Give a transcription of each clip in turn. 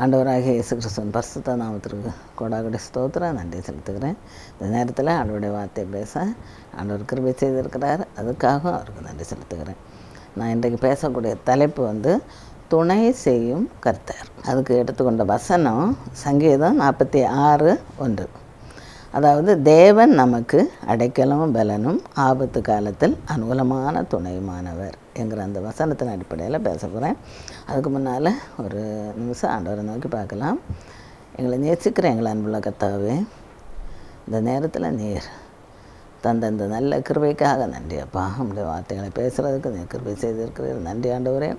ஆண்டவராகிய இயேசு கிறிஸ்துவின் பரிசுத்த நாமத்திற்கு கோடாகோடி ஸ்தோத்திரம் நன்றி செலுத்துகிறேன். இந்த நேரத்தில் ஆண்டவருடைய வார்த்தை பேச ஆண்டவர் கிருபை செய்திருக்கிறார். அதுக்காக அவருக்கு நன்றி செலுத்துகிறேன். நான் இன்றைக்கு பேசக்கூடிய தலைப்பு துணை செய்யும் கர்த்தர். அதுக்கு எடுத்துக்கொண்ட வசனம் சங்கீதம் 46:1. அதாவது தேவன் நமக்கு அடைக்கலமும் பலனும் ஆபத்து காலத்தில் அனுகூலமான துணையுமானவர் என்கிற அந்த வசனத்தின் அடிப்படையில் பேச போகிறேன். அதுக்கு முன்னால் ஒரு நிமிஷம் ஆண்டவரை நோக்கி பார்க்கலாம். எங்களை நேசிக்கிற எங்களை அன்புள்ள கர்த்தாவே, இந்த நேரத்தில் நீர் தந்த இந்த நல்ல கிருபைக்காக நன்றி அப்பா. நம்முடைய வார்த்தைகளை பேசுகிறதுக்கு நீர் கிருபை செய்திருக்கிறீர். நன்றி ஆண்டவரே.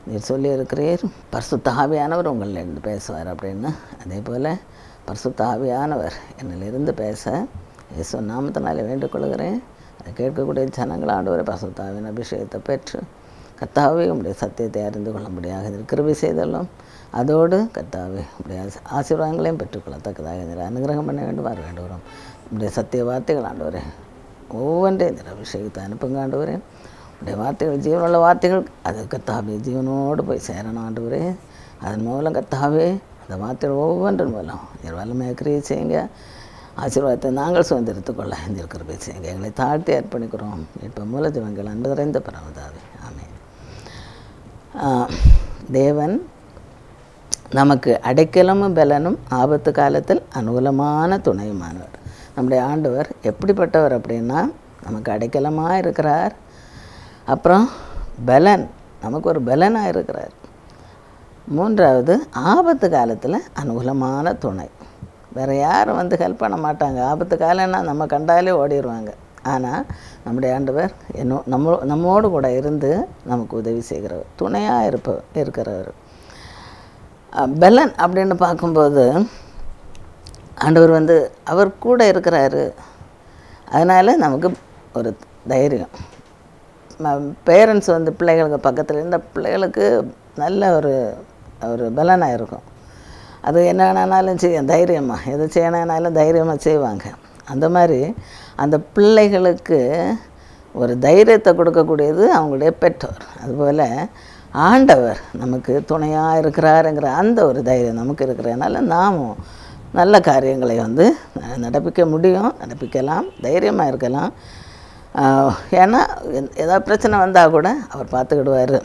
நீர் சொல்லியிருக்கிறீர் பரிசுத்த ஆவியானவர் உங்களிலிருந்து பேசுவார் அப்படின்னு. அதே போல் பரிசுத்த ஆவியானவர் என்னிலிருந்து பேச இயேசு நாமத்தினாலே வேண்டுகொள்கிறேன். அதை கேட்கக்கூடிய ஜனங்கள் ஆண்டவரை பரிசுத்த ஆவியின் அபிஷேகத்தை பெற்று கர்த்தாவே உடைய சத்தியத்தை அறிந்து கொள்ள முடியாது கிருபை செய்தலும் அதோடு கர்த்தாவே உடைய ஆசீர்வாதங்களையும் பெற்றுக்கொள்ளத்தக்கதாக இதில் அனுகிரகம் பண்ண வேண்டும் வர வேண்டுகிறோம். உடைய சத்திய வார்த்தைகள் ஆண்டவரே ஒவ்வொன்றையும் இந்த அபிஷேகத்தை அனுப்புங்க ஆண்டவரே. உடைய வார்த்தைகள் ஜீவனுள்ள வார்த்தைகள் அது கர்த்தாவே ஜீவனோடு போய் சேரணும் ஆண்டவரே. அதன் மூலம் கர்த்தாவே அந்த வார்த்தைகள் ஒவ்வொன்றின் மூலம் என் வல்லமையை கிரியை செய்யுங்க. ஆசீர்வாதத்தை நாங்கள் சுதந்திரத்துக்கொள்ள இந்த கிருபை செய்யுங்க. எங்களை தாழ்த்தி அர்ப்பணிக்கிறோம். இப்போ மூல ஜீவங்கள் அன்பு நிறைந்த பரமதாவே ஆமென். தேவன் நமக்கு அடைக்கலமும் பலனும் ஆபத்து காலத்தில் அனுகூலமான துணையுமானவர். நம்முடைய ஆண்டவர் எப்படிப்பட்டவர் அப்படின்னா, நமக்கு அடைக்கலமாக இருக்கிறார். அப்புறம் பலன், நமக்கு ஒரு பலனாக இருக்கிறார். மூன்றாவது, ஆபத்து காலத்தில் அனுகூலமான துணை. வேறு யாரும் ஹெல்ப் பண்ண மாட்டாங்க. ஆபத்து காலம்னா நம்ம கண்டாலே ஓடிடுவாங்க. ஆனால் நம்முடைய ஆண்டவர் நம்மோடு கூட இருந்து நமக்கு உதவி செய்கிறவர், துணையாக இருக்கிறவர். பலன் அப்படின்னு பார்க்கும்போது ஆண்டவர் அவர் கூட இருக்கிறாரு. அதனால் நமக்கு ஒரு தைரியம். பேரண்ட்ஸ் பிள்ளைகளுக்கு பக்கத்தில் இருந்த பிள்ளைகளுக்கு நல்ல ஒரு பலனாக இருக்கும். அது என்னென்னாலும் செய்யும் தைரியமாக, எது செய்யணுன்னாலும் தைரியமாக செய்வாங்க. அந்த மாதிரி அந்த பிள்ளைகளுக்கு ஒரு தைரியத்தை கொடுக்கக்கூடியது அவங்களுடைய பெற்றோர். அதுபோல் ஆண்டவர் நமக்கு துணையாக இருக்கிறாருங்கிற அந்த ஒரு தைரியம் நமக்கு இருக்கிறதுனால நாமும் நல்ல காரியங்களை நடப்பிக்க முடியும், நடப்பிக்கலாம், தைரியமாக இருக்கலாம். ஏன்னா ஏதாவது பிரச்சனை வந்தால் கூட அவர் பார்த்துக்கிடுவார்,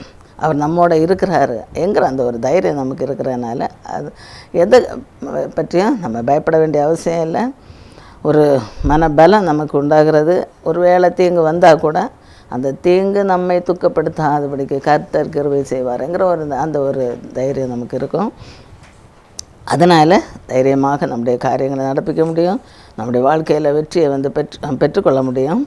அவர் நம்மோட இருக்கிறாரு என்கிற அந்த ஒரு தைரியம் நமக்கு இருக்கிறதுனால அது எதை பற்றியும் நம்ம பயப்பட வேண்டிய அவசியம் இல்லை. ஒரு மனபலம் நமக்கு உண்டாகிறது. ஒரு வேளை தீங்கு வந்தால் கூட அந்த தீங்கு நம்மை துக்கப்படுத்தாதபடிக்கு கர்த்தர் கிருபை செய்வாருங்கிற அந்த ஒரு தைரியம் நமக்கு இருக்கும். அதனால் தைரியமாக நம்முடைய காரியங்களை நடப்பிக்க முடியும். நம்முடைய வாழ்க்கையில் வெற்றியை பெற்றுக்கொள்ள முடியும்.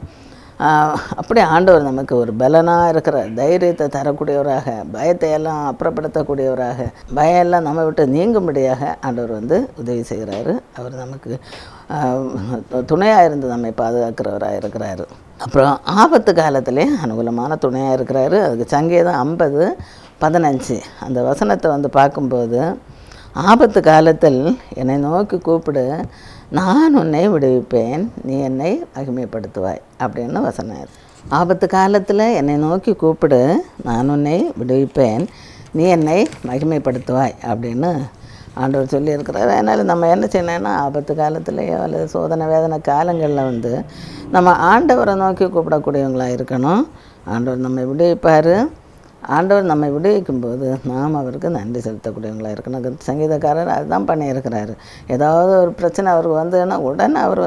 அப்படி ஆண்டவர் நமக்கு ஒரு பலனாக இருக்கிற தைரியத்தை தரக்கூடியவராக, பயத்தை எல்லாம் அப்புறப்படுத்தக்கூடியவராக, பயம் எல்லாம் நம்ம விட்டு நீங்கும்படியாக ஆண்டவர் உதவி செய்கிறாரு. அவர் நமக்கு துணையாக இருந்து நம்மை பாதுகாக்கிறவராக இருக்கிறாரு. அப்புறம் ஆபத்து காலத்திலே அனுகூலமான துணையாக இருக்கிறாரு. அதுக்கு சங்கீதம் 50:15 அந்த வசனத்தை பார்க்கும்போது, ஆபத்து காலத்தில் என்னை நோக்கி கூப்பிடு, நான் உன்னை விடுவிப்பேன், நீ என்னை மகிமைப்படுத்துவாய் அப்படின்னு வசனம். ஆபத்து காலத்தில் என்னை நோக்கி கூப்பிடு, நான் உன்னை விடுவிப்பேன், நீ என்னை மகிமைப்படுத்துவாய் அப்படின்னு ஆண்டவர் சொல்லியிருக்கிறார். அதனால் நம்ம என்ன செய்யணும்னா, ஆபத்து காலத்துலேயோ அல்லது சோதனை வேதனை காலங்களில் நம்ம ஆண்டவரை நோக்கி கூப்பிடக்கூடியவங்களாக இருக்கணும். ஆண்டவர் நம்மை விடுவிப்பார். ஆண்டவர் நம்மை விடுவிக்கும்போது நாம் அவருக்கு நன்றி செலுத்தக்கூடியவங்களாக இருக்கணும். சங்கீதக்காரர் அதுதான் பண்ணியிருக்கிறாரு. ஏதாவது ஒரு பிரச்சனை அவருக்கு வந்ததுன்னா உடனே அவர்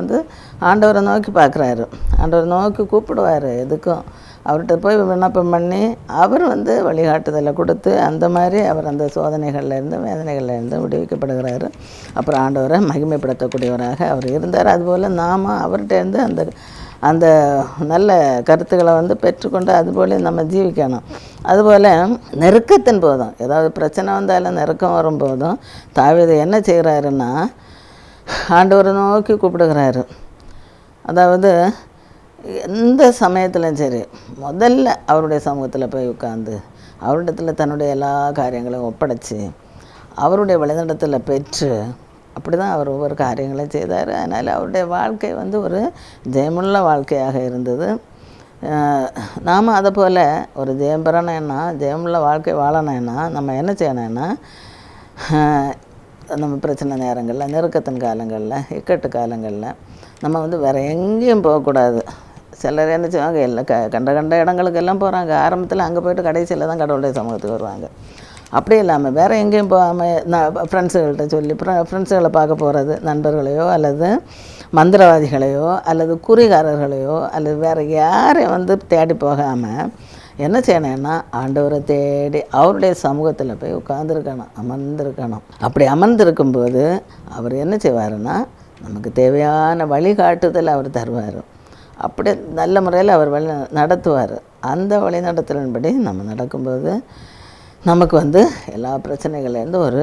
ஆண்டவரை நோக்கி பார்க்குறாரு, ஆண்டவரை நோக்கி கூப்பிடுவார். எதுக்கும் அவர்கிட்ட போய் விண்ணப்பம் பண்ணி அவர் வழிகாட்டுதலை கொடுத்து அந்த மாதிரி அவர் அந்த சோதனைகள்லேருந்து வேதனைகள்லேருந்து விடுவிக்கப்படுகிறாரு. அப்புறம் ஆண்டவரை மகிமைப்படுத்தக்கூடியவராக அவர் இருந்தார். அதுபோல் நாம் அவர்கிட்டேருந்து அந்த நல்ல கருத்துக்களை பெற்றுக்கொண்டு அதுபோல் நம்ம ஜீவிக்கணும். அதுபோல் நெருக்கத்தின் போதும், ஏதாவது பிரச்சனை வந்தாலும் நெருக்கம் வரும்போதும் தாவீது என்ன செய்கிறாருன்னா, ஆண்டவரை நோக்கி கூப்பிடுகிறாரு. அதாவது எந்த சமயத்திலும் சரி, முதல்ல அவருடைய சமூகத்தில் போய் உட்காந்து அவரிடத்தில் தன்னுடைய எல்லா காரியங்களையும் ஒப்படைச்சி அவருடைய வழிநடத்தில் பெற்று அப்படி தான் அவர் ஒவ்வொரு காரியங்களையும் செய்தார். அதனால் அவருடைய வாழ்க்கை ஒரு ஜெயமுள்ள வாழ்க்கையாக இருந்தது. நாம் அதை போல் ஒரு ஜெயம் பெறணும்னா, ஜெயமுள்ள வாழ்க்கை வாழணும்னா நம்ம என்ன செய்யணும்னா, நம்ம பிரச்சனை நேரங்களில், நெருக்கத்தின் காலங்களில், இக்கட்டு காலங்களில் நம்ம வந்து வேறு எங்கேயும் போகக்கூடாது. சிலர் என்ன செய்வாங்க, எல்லாம் கண்ட கண்ட இடங்களுக்கெல்லாம் போகிறாங்க. ஆரம்பத்தில் அங்கே போய்ட்டு கடைசியில் தான் கடவுளுடைய சமூகத்துக்கு வருவாங்க. அப்படி இல்லாமல் வேறு எங்கேயும் போகாமல் நான் ஃப்ரெண்ட்ஸுகள்கிட்ட சொல்லி ஃப்ரெண்ட்ஸுகளை பார்க்க போகிறது, நண்பர்களையோ அல்லது மந்திரவாதிகளையோ அல்லது குறிகாரர்களையோ அல்லது வேறு யாரையும் வந்து தேடி போகாமல் என்ன செய்யணும்னா, ஆண்டவரை தேடி அவருடைய சமூகத்தில் போய் உட்கார்ந்துருக்கணும், அமர்ந்திருக்கணும். அப்படி அமர்ந்திருக்கும்போது அவர் என்ன செய்வாருன்னா, நமக்கு தேவையான வழிகாட்டுதல் அவர் தருவார். அப்படி நல்ல முறையில் அவர் வழி நடத்துவார். அந்த வழி நடத்துதலின்படி நம்ம நடக்கும்போது நமக்கு வந்து எல்லா பிரச்சனைகள்லேருந்து ஒரு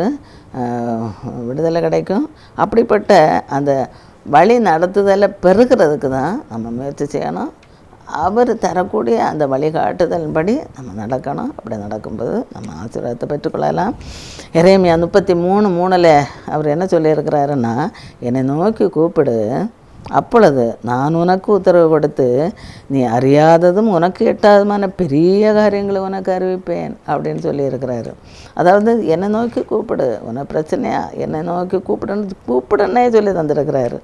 விடுதலை கிடைக்கும். அப்படிப்பட்ட அந்த வழி நடத்துதலை பெருகிறதுக்கு தான் நம்ம முயற்சி செய்யணும். அவர் தரக்கூடிய அந்த வழிகாட்டுதலின்படி நம்ம நடக்கணும். அப்படி நடக்கும்போது நம்ம ஆசீர்வாதத்தை பெற்றுக்கொள்ளலாம். எரேமியா 33:3 அவர் என்ன சொல்லியிருக்கிறாருன்னா, என்னை நோக்கி கூப்பிடு, அப்பொழுது நான் உனக்கு உத்தரவு கொடுத்து நீ அறியாததும் உனக்கு எட்டாததுமான பெரிய காரியங்களை உனக்கு அறிவிப்பேன் அப்படின்னு சொல்லியிருக்கிறாரு. அதாவது என்னை நோக்கி கூப்பிடு, உனக்கு பிரச்சனையா என்னை நோக்கி கூப்பிடுன்னே சொல்லி தந்துருக்கிறாரு.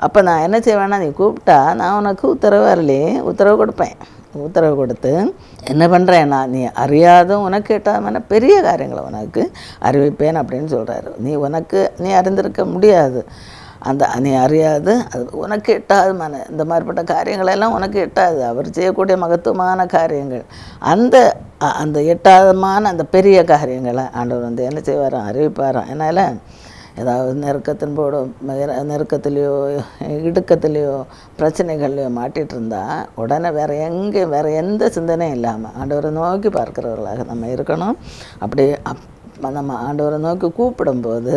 அப்போ நான் என்ன செய்வேன்னா, நீ கூப்பிட்டா நான் உனக்கு உத்தரவு கொடுப்பேன். உத்தரவு கொடுத்து என்ன பண்ணுறேன்னா, நீ அறியாதும் உனக்கு எட்டாதமான பெரிய காரியங்களை உனக்கு அறிவிப்பேன் அப்படின்னு சொல்கிறாரு. நீ அறிந்திருக்க முடியாது, அந்த நீ அறியாது, அது உனக்கு எட்டாதுமான இந்த மாதிரிப்பட்ட காரியங்களெல்லாம் உனக்கு எட்டாது. அவர் செய்யக்கூடிய மகத்துவமான காரியங்கள், அந்த எட்டாதமான அந்த பெரிய காரியங்களை ஆண்டவர் வந்து என்ன செய்வாராம், அறிவிப்பாராம். அதனால் ஏதாவது நெருக்கத்துலேயோ இடுக்கத்துலேயோ பிரச்சனைகள்லையோ மாட்டிகிட்டு இருந்தால் உடனே வேறு எந்த சிந்தனையும் இல்லாமல் ஆண்டவரை நோக்கி பார்க்குறவர்களாக நம்ம இருக்கணும். அப்படி நம்ம ஆண்டவரை நோக்கி கூப்பிடும்போது,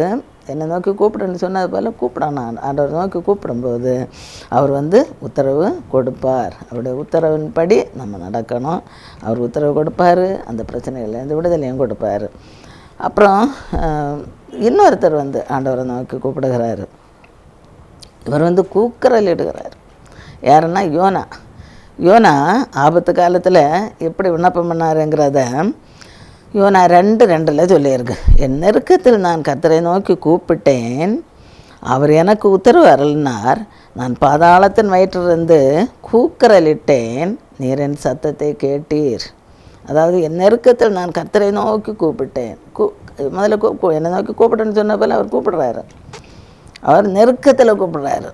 என்னை நோக்கி கூப்பிடுன்னு சொன்னது போல் கூப்பிடணும். ஆண்டவரை நோக்கி கூப்பிடும்போது அவர் வந்து உத்தரவு கொடுப்பார். அவருடைய உத்தரவின்படி நம்ம நடக்கணும். அவர் உத்தரவு கொடுப்பார், அந்த பிரச்சனைகள்லேருந்து விடுதலையும் கொடுப்பார். அப்புறம் இன்னொருத்தர் வந்து ஆண்டவரை நோக்கி கூப்பிடுகிறாரு. இவர் வந்து கூக்குரல் இடுகிறார். யாருன்னா யோனா ஆபத்து காலத்தில் எப்படி விண்ணப்பம் பண்ணாருங்கிறத யோனா 2:2 சொல்லியிருக்கு. என் நெருக்கத்தில் நான் கர்த்தரை நோக்கி கூப்பிட்டேன், அவர் எனக்கு உத்தரவு அருளினார். நான் பாதாளத்தின் வயிற்றிலிருந்து கூக்குரலிட்டேன், நீர் என் சத்தத்தை கேட்டீர். அதாவது என் நெருக்கத்தில் நான் கர்த்தரை நோக்கி கூப்பிட்டேன். முதல்ல என்னை நோக்கி கூப்பிட்டேன்னு சொன்ன போல் அவர் கூப்பிடுறாரு. அவர் நெருக்கத்தில் கூப்பிடுறாரு.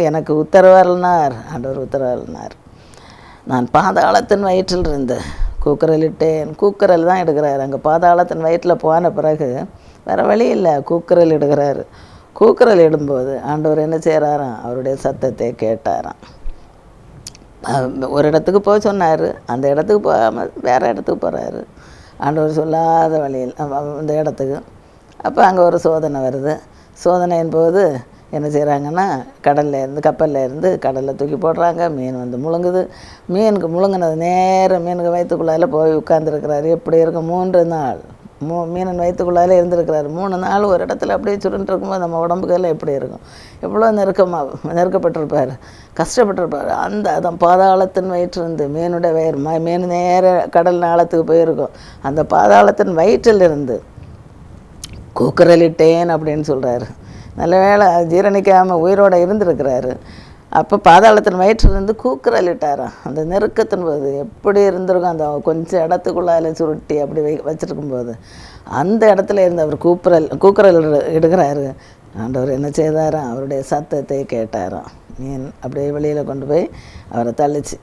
எனக்கு உத்தரவு அருளினார், ஆண்டவர் உத்தரவு அருளினார். நான் பாதாளத்தின் வயிற்றில் இருந்து கூக்குரலிட்டேன். கூக்குரல் தான் எடுக்கிறாரு. அங்கே பாதாளத்தின் வயிற்றில் போன பிறகு வேறு வழி இல்லை, கூக்குரல் இடுகிறாரு. கூக்குரல் இடும்போது ஆண்டவர் என்ன செய்கிறாராம், அவருடைய சத்தத்தை கேட்டாராம். ஒரு இடத்துக்கு போக சொன்னார், அந்த இடத்துக்கு போகாமல் வேறு இடத்துக்கு போகிறாரு. ஆண்டவர் சொல்லாத வழியில் அந்த இடத்துக்கு. அப்போ அங்கே ஒரு சோதனை வருது. சோதனையின் போது என்ன செய்கிறாங்கன்னா, கப்பலில் இருந்து கடலில் தூக்கி போடுறாங்க. மீன் வந்து முழுங்குது. மீனுக்கு முழுங்கினது நேரம் மீனுக்கு வயிற்றுக்குள்ளால் போய் உட்கார்ந்துருக்கிறாரு. எப்படி இருக்கும், 3 நாள் மீனின் வயிற்றுக்குள்ளாலே இருந்திருக்கிறாரு. 3 நாள் ஒரு இடத்துல அப்படியே சுருண்டு இருக்கும்போது நம்ம உடம்புக்கெல்லாம் எப்படி இருக்கும், எவ்வளோ நெருக்கப்பட்டிருப்பார், கஷ்டப்பட்டிருப்பார். அதான் பாதாளத்தின் வயிற்றிலிருந்து மீனுடைய வயிறு மீன் நேர கடல் நாளத்துக்கு போயிருக்கும். அந்த பாதாளத்தின் வயிற்றிலிருந்து கூக்குரலிட்டேன் அப்படின்னு சொல்கிறாரு. நல்ல வேளை ஜீரணிக்காமல் உயிரோடு இருந்திருக்கிறாரு. அப்போ பாதாளத்தின் வயிற்றிலிருந்து கூக்குரலிட்டாராம். அந்த நெருக்கத்தின் போது எப்படி இருந்திருக்கும், அந்த கொஞ்சம் இடத்துக்குள்ளால சுருட்டி அப்படி வச்சுருக்கும்போது அந்த இடத்துல இருந்து அவர் கூக்குரல் இடுகிறாரு. ஆண்டவர் என்ன செய்தாராம், அவருடைய சத்தத்தை கேட்டாராம். மீன் அப்படியே வெளியில் கொண்டு போய் அவரை தள்ளிச்சு.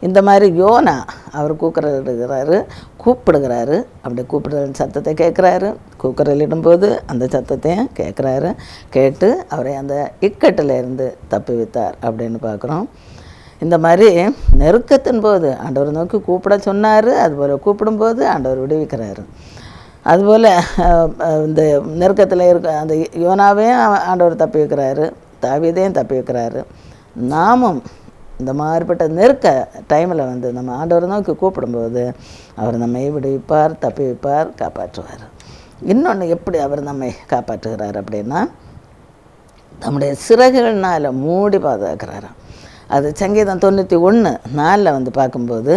இந்த மாதிரி யோனா அவர் கூக்குரல் இடுகிறாரு, கூப்பிடுகிறாரு. அப்படி கூப்பிடுற சத்தத்தை கேட்குறாரு. கூக்குரல் இடும்போது அந்த சத்தத்தையும் கேட்குறாரு. கேட்டு அவரை அந்த இக்கட்டில் இருந்து தப்பி வைத்தார் அப்படின்னு பார்க்குறோம். இந்த மாதிரி நெருக்கத்தின் போது ஆண்டவர் நோக்கி கூப்பிட சொன்னார். அதுபோல் கூப்பிடும்போது ஆண்டவர் விடுவிக்கிறாரு. அதுபோல் இந்த நெருக்கத்தில் அந்த யோனாவையும் ஆண்டவர் தப்பி வைக்கிறாரு, தாவீதையும் தப்பி வைக்கிறாரு. நாமும் இந்த மாதிரிப்பட்ட நெருக்க டைமில் வந்து நம்ம ஆண்டவரை நோக்கி கூப்பிடும்போது அவர் நம்மை விடுவிப்பார், தப்பி வைப்பார், காப்பாற்றுவார். இன்னொன்று எப்படி அவர் நம்மை காப்பாற்றுகிறார் அப்படின்னா, நம்முடைய சிறகுகள்னால் மூடி பாதுகாக்கிறாராம். அது சங்கீதம் 91:4 வந்து பார்க்கும்போது,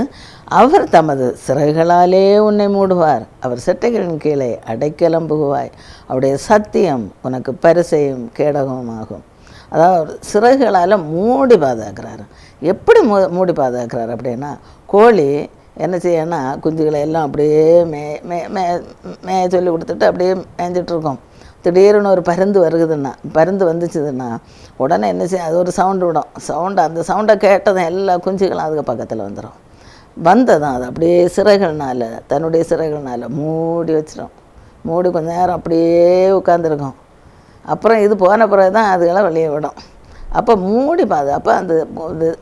அவர் தமது சிறகுகளாலே உன்னை மூடுவார், அவர் செட்டைகளின் கீழே அடைக்கலம் புகுவாய், அவருடைய சத்தியம் உனக்கு பரிசையும் கேடகமாகும். அதாவது சிறகுகளால் மூடி பாதுகாக்கிறாரு. எப்படி மூடி பாதுகாக்கிறாரு அப்படின்னா, கோழி என்ன செய்யணும்னா குஞ்சுகளை எல்லாம் அப்படியே மேய சொல்லி கொடுத்துட்டு அப்படியே மேய்ஞ்சிட்ருக்கோம். திடீர்னு ஒரு பருந்து வந்துச்சுதுன்னா உடனே என்ன செய்ய, அது ஒரு சவுண்டு விடும். அந்த சவுண்டை கேட்டதும் எல்லா குஞ்சுகளும் அதுக்கு பக்கத்தில் வந்துடும். வந்ததான் அது அப்படியே தன்னுடைய சிறகுகள்னால் மூடி வச்சிடும். மூடி கொஞ்ச நேரம் அப்படியே உட்காந்துருக்கும். அப்புறம் இது போன பிறகு தான் அதுகளை வெளியே விடும். அப்போ மூடி அப்போ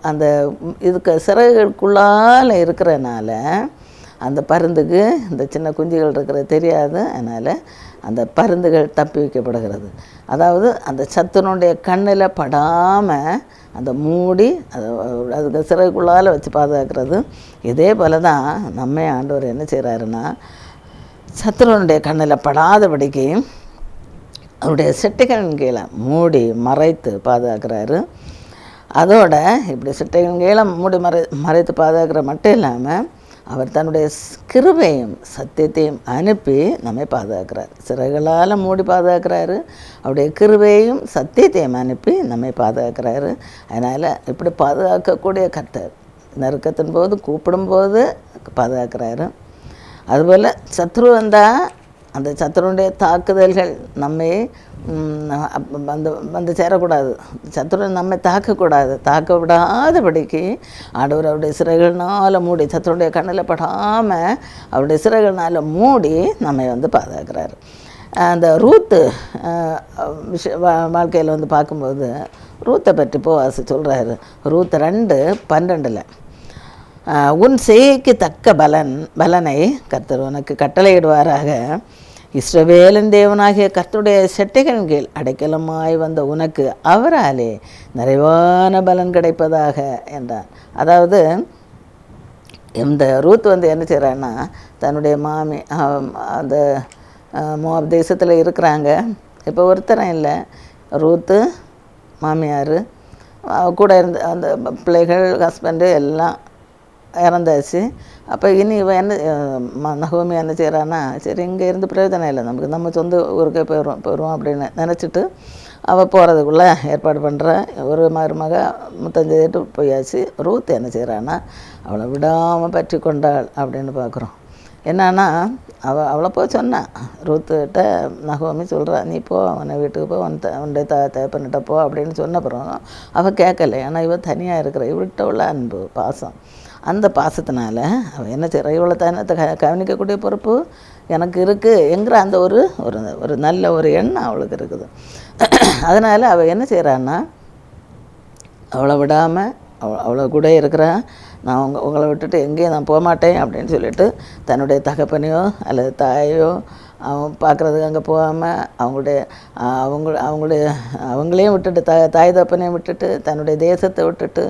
அந்த இதுக்கு சிறகுகளுக்குள்ளால் இருக்கிறனால அந்த பருந்துக்கு இந்த சின்ன குஞ்சுகள் இருக்கிறது தெரியாது. அதனால் அந்த பருந்துகள் தப்பி வைக்கப்படுகிறது. அதாவது அந்த சத்துனுடைய கண்ணில் படாமல் அந்த மூடி அதுக்கு சிறகுக்குள்ளால் வச்சு பாதுகாக்கிறது. இதே போல் தான் நம்ம ஆண்டவர் என்ன செய்கிறாருன்னா, சத்துருவனுடைய கண்ணில் படாதபடிக்கு அவருடைய செட்டைகளின் கீழே மூடி மறைத்து பாதுகாக்கிறாரு. அதோட இப்படி செட்டைகளின் கீழே மூடி மறைத்து பாதுகாக்கிற மட்டும் இல்லாமல் அவர் தன்னுடைய கிருபையும் சத்தியத்தையும் அனுப்பி நம்மை பாதுகாக்கிறார். சிறைகளால் மூடி பாதுகாக்கிறாரு, அவருடைய கிருபையும் சத்தியத்தையும் அனுப்பி நம்மை பாதுகாக்கிறாரு. அதனால் இப்படி பாதுகாக்கக்கூடிய கர்த்தர் நெருக்கத்தின் போது கூப்பிடும்போது பாதுகாக்கிறாரு. அதுபோல் சத்ரு வந்தால் அந்த சத்துருடைய தாக்குதல்கள் நம்மை வந்து சேரக்கூடாது. சத்துரு நம்மை தாக்க விடாதபடிக்கு ஆண்டவர் அவருடைய சிறைகள்னால் மூடி, சத்துருடைய கண்ணில் படாமல் அவருடைய சிறைகள்னால் மூடி நம்மை வந்து பாதுகாக்கிறாரு. அந்த ரூத்து வாழ்க்கையில் வந்து பார்க்கும்போது ரூத்தை பற்றி போவாசி சொல்கிறாரு. ரூத் 2:12 உன் செய்கைக்கு தக்க பலனை கர்த்தர் உனக்கு கட்டளையிடுவாராக, இஸ்ரவேலின் தேவனாகிய கர்த்தருடைய செட்டைகளின் கீழ் அடைக்கலமாய் வந்த உனக்கு அவராலே நிறைவான பலன் கிடைப்பதாக என்றார். அதாவது இந்த ரூத் வந்து என்ன செய்கிறான்னா, தன்னுடைய மாமி அந்த மோவாப் தேசத்தில் இருக்கிறாங்க. இப்போ ஒருத்தரம் இல்லை, ரூத்து மாமியார் கூட இருந்த அந்த பிள்ளைகள் ஹஸ்பண்டு எல்லாம் இறந்தாச்சு. அப்போ இனி இவன் நகோமி என்ன செய்கிறான்னா, சரி இங்கே இருந்து பிரயோஜனம் இல்லை, நம்ம சொந்த ஊருக்கே போயிடுவோம் அப்படின்னு நினச்சிட்டு அவள் போகிறதுக்குள்ளே ஏற்பாடு பண்ணுற ஒரு மருமக 35 போயாச்சு. ரூத் என்ன செய்கிறான்னா, அவளை விடாமல் பற்றி கொண்டாள் அப்படின்னு பார்க்குறோம். என்னன்னா அவளை போய் சொன்னான். ரூத்துக்கிட்ட நகோமி சொல்கிறா, நீ போ, அவனை வீட்டுக்கு போ, உன்னுடைய தகப்பன்கிட்ட போ அப்படின்னு சொன்னப்புறம் அவள் கேட்கலை. ஏன்னா இவள் தனியாக இருக்கிற, இவள்கிட்ட உள்ள அன்பு பாசம், அந்த பாசத்தினால அவள் என்ன செய்கிற, இவ்வளோ தனத்தை கவனிக்கக்கூடிய பொறுப்பு எனக்கு இருக்குது என்கிற அந்த ஒரு நல்ல ஒரு எண்ணம் அவளுக்கு இருக்குது. அதனால் அவள் என்ன செய்கிறான்னா, அவளை விடாமல் அவ்வளோ கூட இருக்கிறான். நான் உங்களை விட்டுட்டு எங்கேயும் நான் போகமாட்டேன் அப்படின்னு சொல்லிட்டு தன்னுடைய தகப்பனையோ அல்லது தாயோ அவன் பார்க்குறதுக்கு அங்கே போகாமல் அவங்களையும் விட்டுட்டு தாய் தகப்பனையும் விட்டுட்டு தன்னுடைய தேசத்தை விட்டுட்டு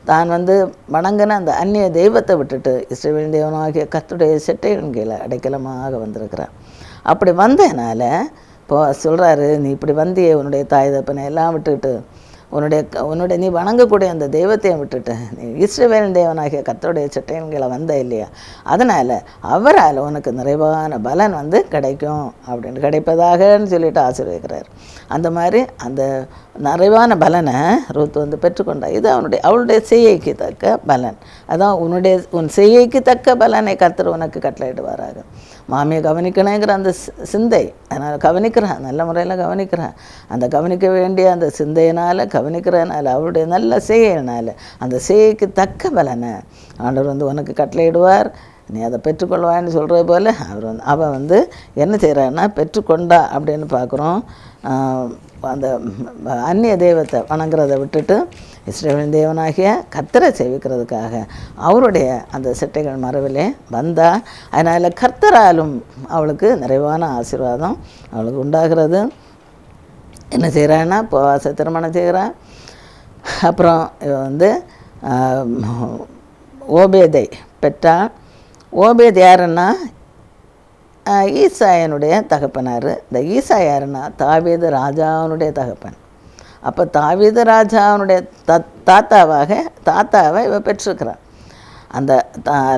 தான் வந்து வணங்கின அந்த அந்நிய தெய்வத்தை விட்டுட்டு இஸ்ரவேல் தேவனாகிய கர்த்தருடைய செட்டையின் கீழே அடைக்கலமாக வந்திருக்கிறான். அப்படி வந்ததுனால இப்போ சொல்கிறாரு, நீ இப்படி வந்தியே, உன்னுடைய தாய் தகப்பனை எல்லாம் விட்டுட்டு உன்னுடைய நீ வணங்கக்கூடிய அந்த தெய்வத்தையும் விட்டுட்டு நீ இஸ்ரவேல் தேவனாகிய கர்த்தருடைய செட்டையின் கீழே வந்த இல்லையா, அதனால் அவரால் உனக்கு நிறைவான பலன் வந்து கிடைக்கும் அப்படின்னு கிடைப்பதாகன்னு சொல்லிட்டு ஆசீர்வதிக்கிறார். அந்த மாதிரி அந்த நிறைவான பலனை ரூத் வந்து பெற்றுக்கொண்டா. இது அவளுடைய செய்கைக்கு தக்க பலன். அதான் உன் செய்கைக்கு தக்க பலனை கர்த்தர் உனக்கு கட்டளையிடுவாராக. மாமியை கவனிக்கணுங்கிற அந்த சிந்தை, அதனால் கவனிக்கிறான், நல்ல முறையில் கவனிக்கிறான். அந்த கவனிக்க வேண்டிய அந்த சிந்தையினால் கவனிக்கிறதுனால அவருடைய நல்ல செய்கையினால் அந்த செய்கைக்கு தக்க பலனை ஆண்டவர் வந்து உனக்கு கட்டளையிடுவார். நீ அதை பெற்றுக்கொள்வான்னு சொல்கிறது போல் அவள் வந்து என்ன செய்கிறான்னா பெற்றுக்கொண்டா அப்படின்னு பார்க்குறோம். அந்த அந்நிய தெய்வத்தை வணங்குறதை விட்டுட்டு இஸ்ரவேல் தேவனாகிய கர்த்தரை சேவிக்கிறதுக்காக அவருடைய அந்த செட்டைகள் மறைவிலே வந்தா. அதனால் கர்த்தராலும் அவளுக்கு நிறைவான ஆசீர்வாதம் அவளுக்கு உண்டாகிறது. என்ன செய்கிறான்னா, போவாசை திருமணம் செய்கிறான். அப்புறம் இவன் வந்து ஓபேதை பெற்றான். ஓபேத் யாருன்னா ஈசாயனுடைய தகப்பனார். இந்த ஈசா யாருன்னா தாவீது ராஜாவினுடைய தகப்பன். அப்போ தாவீது ராஜாவுடைய தாத்தாவை இவ பெற்றிருக்கிறான். அந்த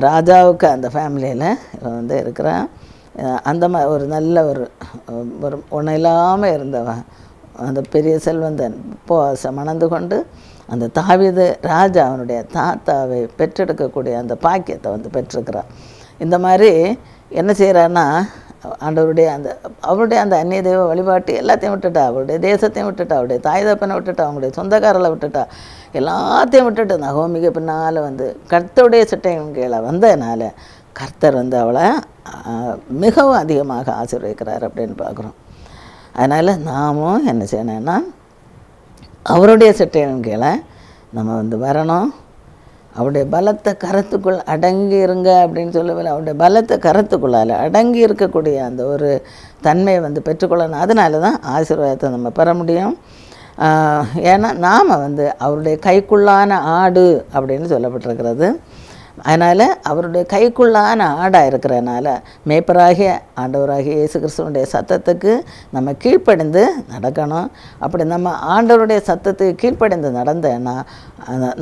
ராஜாவுக்கு அந்த ஃபேமிலியில் இவன் வந்து இருக்கிறான். அந்த ஒரு நல்ல ஒரு ஒன்றும் இல்லாமல் இருந்தவன், அந்த பெரிய செல்வந்தன் மணந்து கொண்டு அந்த தாவீது ராஜா அவனுடைய தாத்தாவை பெற்றெடுக்கக்கூடிய அந்த பாக்கியத்தை வந்து பெற்றிருக்கிறான். இந்த மாதிரி என்ன செய்கிறான்னா, ஆண்டவருடைய அவருடைய அந்த அந்நிய தெய்வ வழிபாட்டு எல்லாத்தையும் விட்டுட்டா, அவருடைய தேசத்தையும் விட்டுட்டா, அவருடைய தாய் தப்பனை விட்டுட்டா, அவங்களுடைய சொந்தக்காரர்களை விட்டுட்டா, எல்லாத்தையும் விட்டுட்டு நகோமிக்கு பின்னால் வந்து கர்த்தருடைய சிட்டையின் கீழே வந்ததுனால கர்த்தர் வந்து அவளை மிகவும் அதிகமாக ஆசீர்வதிக்கிறார் அப்படின்னு பார்க்குறோம். அதனால் நாமும் என்ன செய்யணும்னா, அவருடைய சிட்டையின் கீழே நம்ம வந்து வரணும். அவருடைய பலத்த கரத்துக்குள் அடங்கி இருங்க அப்படின்னு சொல்லவில்லை, அவருடைய பலத்த கரத்துக்குள்ளால் அடங்கி இருக்கக்கூடிய அந்த ஒரு தன்மையை வந்து பெற்றுக்கொள்ளணும். அதனால தான் ஆசீர்வாதத்தை நம்ம பெற முடியும். ஏன்னா நாம் வந்து அவருடைய கைக்குள்ளான ஆடு அப்படின்னு சொல்லப்பட்டிருக்கிறது. அதனால் அவருடைய கைக்குள்ளான ஆடாக இருக்கிறதுனால மேய்ப்பராகிய ஆண்டவராகிய இயேசு கிறிஸ்துவனுடைய சத்தத்துக்கு நம்ம கீழ்ப்படிந்து நடக்கணும். அப்படி நம்ம ஆண்டவருடைய சத்தத்துக்கு கீழ்ப்படிந்து நடந்தேன்னா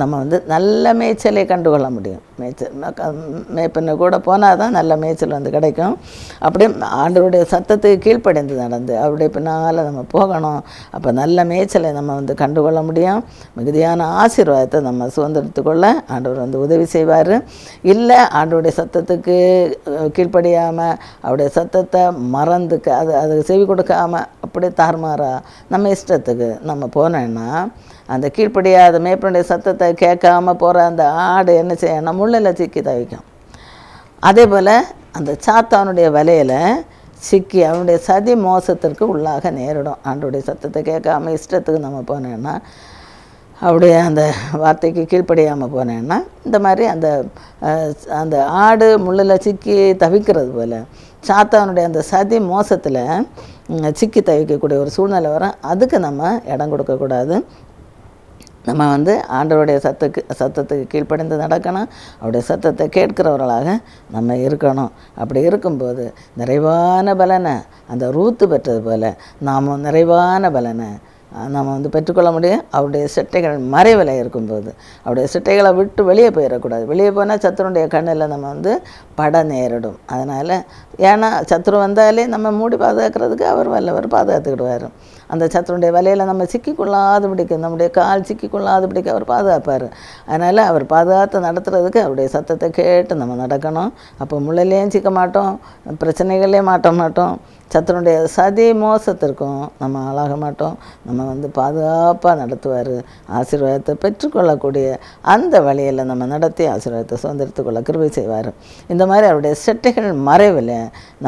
நம்ம வந்து நல்ல மேய்ச்சலை கண்டுகொள்ள முடியும். மேய்ப்பனை கூட போனால் தான் நல்ல மேய்ச்சல் வந்து கிடைக்கும். அப்படியே ஆண்டவருடைய சத்தத்துக்கு கீழ்ப்படிந்து நடந்து அவருடைய பின்னால் நம்ம போகணும். அப்போ நல்ல மேய்ச்சலை நம்ம வந்து கண்டுகொள்ள முடியும். மிகுதியான ஆசீர்வாதத்தை நம்ம சுதந்திரத்துக்குள்ள ஆண்டவர் வந்து உதவி செய்வார். இல்லை ஆண்டவருடைய சத்தத்துக்கு கீழ்ப்படியாமல் அவருடைய சத்தத்தை மறந்துக்க அதுக்கு செவி கொடுக்காமல் அப்படியே தாறுமாறா நம்ம இஷ்டத்துக்கு நம்ம போனோன்னா அந்த கீழ்ப்படியாத மேய்ப்பனுடைய சத்தத்தை கேட்காம போகிற அந்த ஆடு என்ன செய்யணும், முள்ளில் சிக்கி தவிக்கும். அதே போல் அந்த சாத்தானுடைய வலையில் சிக்கி அவனுடைய சதி மோசத்திற்கு உள்ளாக நேரிடும். ஆண்டோடைய சத்தத்தை கேட்காம இஷ்டத்துக்கு நம்ம போனோன்னா, அப்படியே அந்த வார்த்தைக்கு கீழ்ப்படியாமல் போனேன்னா இந்த மாதிரி அந்த ஆடு முள்ளில் சிக்கி தவிக்கிறது போல் சாத்தானுடைய அந்த சதி மோசத்தில் சிக்கி தவிக்கக்கூடிய ஒரு சூழ்நிலை வரும். அதுக்கு நம்ம இடம் கொடுக்கக்கூடாது. நம்ம வந்து ஆண்டவருடைய சத்தத்துக்கு கீழ்ப்படிந்து நடக்கணும். அவருடைய சத்தத்தை கேட்கிறவர்களாக நம்ம இருக்கணும். அப்படி இருக்கும்போது நிறைவான பலனை அந்த ரூத்து பெற்றது போல் நாம் நிறைவான பலனை நம்ம வந்து பெற்றுக்கொள்ள முடியும். அவருடைய சிட்டைகள் மறைவில் இருக்கும்போது அவருடைய சிட்டைகளை விட்டு வெளியே போயிடக்கூடாது. வெளியே போனால் சத்துருடைய கண்ணில் நம்ம வந்து பட நேரிடும். அதனால் ஏன்னா சத்துரு வந்தாலே நம்ம மூடி பாதுகாக்கிறதுக்கு அவர் வல்லவர் பாதுகாத்துக்கிடுவார். அந்த சத்துருடைய வலையில் நம்ம சிக்கிக்கொள்ளாது பிடிக்க, நம்முடைய கால் சிக்கிக்கொள்ளாது பிடிக்க அவர் பாதுகாப்பார். அதனால் அவர் பாதுகாத்து நடத்துறதுக்கு அவருடைய சத்தத்தை கேட்டு நம்ம நடக்கணும். அப்போ முள்ளிலையும் சிக்க மாட்டோம், பிரச்சனைகள்லேயும் மாட்ட மாட்டோம், சத்துருடைய சதி மோசத்திற்கும் நம்ம ஆளாக மாட்டோம். நம்ம வந்து பாதுகாப்பாக நடத்துவார். ஆசீர்வாதத்தை பெற்றுக்கொள்ளக்கூடிய அந்த வழியில் நம்ம நடத்தி ஆசீர்வாதத்தை சுதந்திரத்துக்குள்ள கிருபை செய்வார். இந்த மாதிரி அவருடைய சிட்டைகள் மறைவில்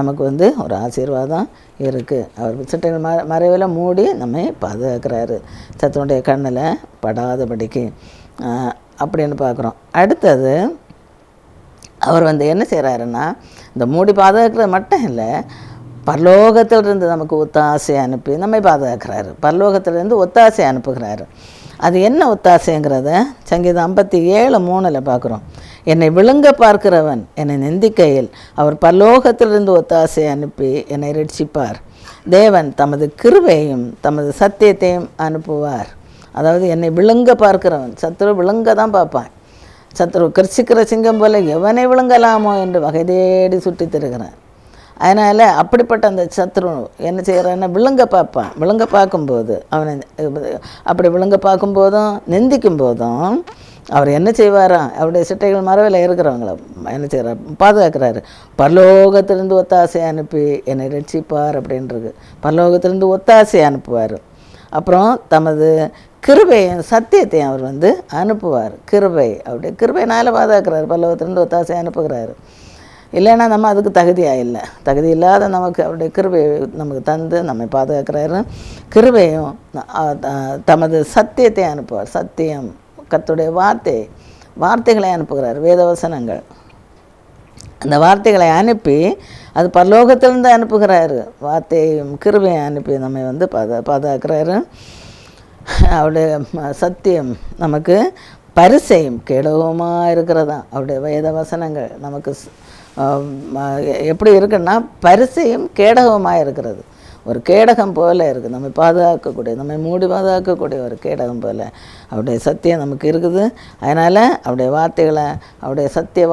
நமக்கு வந்து ஒரு ஆசீர்வாதம் இருக்குது. அவர் சிட்டைகள் மறைவில் மூடி நம்மை பாதுகாக்கிறாரு, சத்துருடைய கண்ணில் படாதபடிக்கு அப்படின்னு பார்க்குறோம். அடுத்தது அவர் வந்து என்ன செய்கிறாருன்னா, இந்த மூடி பாதுகாக்கிறது மட்டும் இல்லை, பரலோகத்திலிருந்து நமக்கு ஒத்தாசை அனுப்பி நம்மை பாதுகாக்கிறாரு. பரலோகத்திலிருந்து ஒத்தாசை அனுப்புகிறாரு. அது என்ன ஒத்தாசைங்கிறத சங்கீதம் 57:3 பார்க்குறோம். என்னை விழுங்க பார்க்கிறவன் என்னை நிந்திக்கையில் அவர் பரலோகத்திலிருந்து ஒத்தாசை அனுப்பி என்னை ரட்சிப்பார். தேவன் தமது கிருபையையும் தமது சத்தியத்தையும் அனுப்புவார். அதாவது என்னை விழுங்க பார்க்கிறவன், சத்துரு விழுங்க தான் பார்ப்பான். சத்துரு கர்ச்சிக்கிற சிங்கம் போல எவனை விழுங்கலாமோ என்று வகை தேடி சுற்றி தருகிறான். அதனால் அப்படிப்பட்ட அந்த சத்ரு என்ன செய்கிறான்னா விழுங்க பார்ப்பான். விழுங்க பார்க்கும்போது அவனை அப்படி விழுங்க பார்க்கும்போதும் நிந்திக்கும் போதும் அவர் என்ன செய்வாராம், அவருடைய சிட்டைகள் மரவில் இருக்கிறவங்கள என்ன செய்கிறார், பாதுகாக்கிறாரு. பரலோகத்திலிருந்து ஒத்தாசை அனுப்பி என்னை ரட்சிப்பார் அப்படின்றது. பரலோகத்திலிருந்து ஒத்தாசை அனுப்புவார். அப்புறம் தமது கிருபையும் சத்தியத்தையும் அவர் வந்து அனுப்புவார். கிருபை அவருடைய கிருபையினால் பாதுகாக்கிறார். பரலோகத்திலிருந்து ஒத்தாசை அனுப்புகிறாரு. இல்லைன்னா நம்ம அதுக்கு தகுதியாக இல்லை. தகுதி இல்லாத நமக்கு அவருடைய கிருபையை நமக்கு தந்து நம்மை பாதுகாக்கிறாரு. கிருபையும் தமது சத்தியத்தை அனுப்புவார். சத்தியம் கர்த்தருடைய வார்த்தைகளை அனுப்புகிறார், வேதவசனங்கள். அந்த வார்த்தைகளை அனுப்பி அது பரலோகத்திலிருந்து அனுப்புகிறாரு. வார்த்தையும் கிருபையும் அனுப்பி நம்மை வந்து பாதுகாக்கிறாரு. அவருடைய சத்தியம் நமக்கு பரிசையும் கேடகமாக இருக்கிறதா. அவருடைய வேத வசனங்கள் நமக்கு எப்படி இருக்குன்னா பரிசையும் கேடகமாக இருக்கிறது. ஒரு கேடகம் போல் இருக்குது, நம்மை பாதுகாக்கக்கூடிய, நம்மை மூடி பாதுகாக்கக்கூடிய ஒரு கேடகம் போல் அவருடைய சத்தியம் நமக்கு இருக்குது. அதனால் அவருடைய வார்த்தைகளை, அவருடைய சத்திய